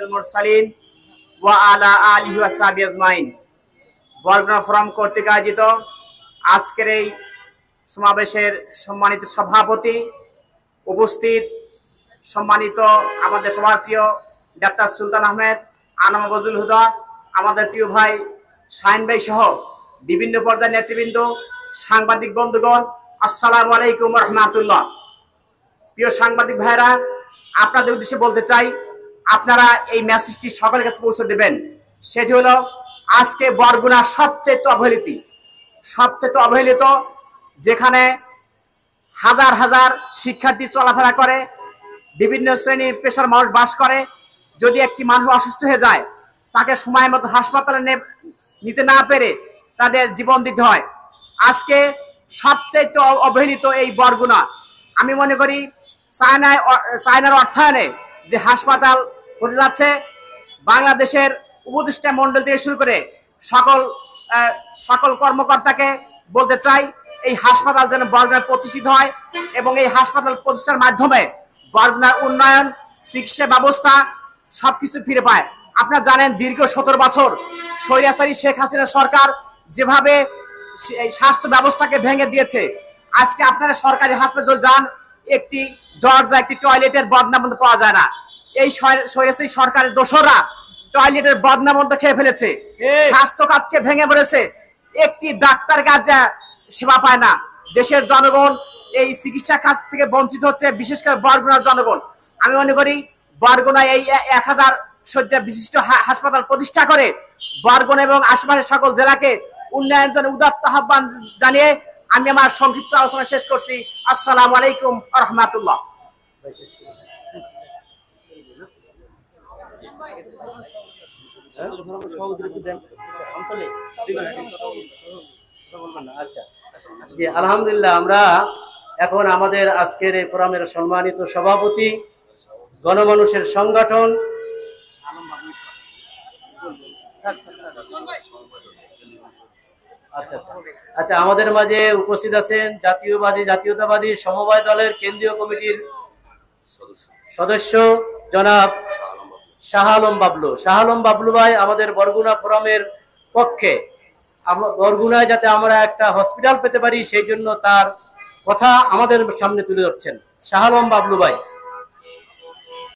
আশরাফিল মুরসালিন ওয়া আলা আলিহি ওয়া সাহবিহি আজমাইন। বরগুনা ফোরাম কর্তৃক আয়োজিত আজকের এই সমাবেশের সম্মানিত সভাপতি, উপস্থিত সম্মানিত আমাদের সবার প্রিয় ডাক্তার সুলতান আহমেদ, আনাম বজলুল হুদা, আমাদের প্রিয় ভাই শাহিন ভাই সহ বিভিন্ন পর্যায়ের নেতৃবৃন্দ, সাংবাদিক বন্ধুগণ, আসসালামু আলাইকুম রহমাতুল্লাহ। প্রিয় সাংবাদিক ভাইরা, আপনাদের উদ্দেশ্যে বলতে চাই, আপনারা এই মেসেজটি সকলের কাছে পৌঁছে দেবেন। সেটি হলো, আজকে বরগুনা সবচেয়ে অবহেলিত, যেখানে হাজার হাজার শিক্ষার্থী চলাফেরা করে, বিভিন্ন শ্রেণীর পেশার মানুষ বাস করে। যদি একটি মানুষ অসুস্থ হয়ে যায়, তাকে সময় মতো হাসপাতালে নিতে না পেরে তাদের জীবন দিতে হয়। আজকে সবচেয়ে অবহেলিত এই বরগুনা। আমি মনে করি চায়নার অর্থায়নে যে হাসপাতাল হতে যাচ্ছে, বাংলাদেশের উপদেষ্টা মন্ডল থেকে শুরু করে সকল কর্মকর্তাকে বলতে চাই, এই হাসপাতাল যেন বরগুনায় প্রতিষ্ঠিত হয় এবং এই হাসপাতাল প্রতিষ্ঠার মাধ্যমে বরগুনার উন্নয়ন, চিকিৎসা ব্যবস্থা সবকিছু ফিরে পায়। আপনারা জানেন, দীর্ঘ 17 বছর স্বৈরাচারী শেখ হাসিনা সরকার যেভাবে স্বাস্থ্য ব্যবস্থাকে ভেঙে দিয়েছে, আজকে আপনারা সরকারি হাসপাতাল যান, একটি দরজা, একটি টয়লেটের বদনামন্ত পাওয়া যায় না। এই স্বৈরাচারী সরকারের দোসররা টয়লেটের বদনামন্ত খেয়ে ফেলেছে, স্বাস্থ্য খাতকে ভেঙে পড়েছে, একটি ডাক্তার কাজ সেবা পায় না। দেশের জনগণ এই চিকিৎসা খাত থেকে বঞ্চিত হচ্ছে, বিশেষ করে বরগুনার জনগণ। আমি মনে করি বরগুনায় এই 1000 শয্যা বিশিষ্ট হাসপাতাল প্রতিষ্ঠা করে বরগুনা এবং আশেপাশের সকল জেলাকে উন্নয়নের জন্য উদাত্ত আহ্বান জানিয়ে আমি আমার সংক্ষিপ্ত আলোচনা শেষ করছি। আসসালামু আলাইকুম ওয়া রাহমাতুল্লাহ। জি, আলহামদুলিল্লাহ। আমরা এখন আমাদের আজকের এই ফোরামের সম্মানিত সভাপতি, গণমানুষের সংগঠন আচ্ছা আমাদের মাঝে উপস্থিত আছেন জাতীয়তাবাদী সমবায় দলের কেন্দ্রীয় কমিটির সদস্য জনাব শাহ আলম বাবলু ভাই আমাদের বরগুনা ফোরামের পক্ষে বরগুনায় যাতে আমরা একটা হসপিটাল পেতে পারি সেই জন্য তার কথা আমাদের সামনে তুলে ধরছেন। শাহ আলম বাবলু ভাই।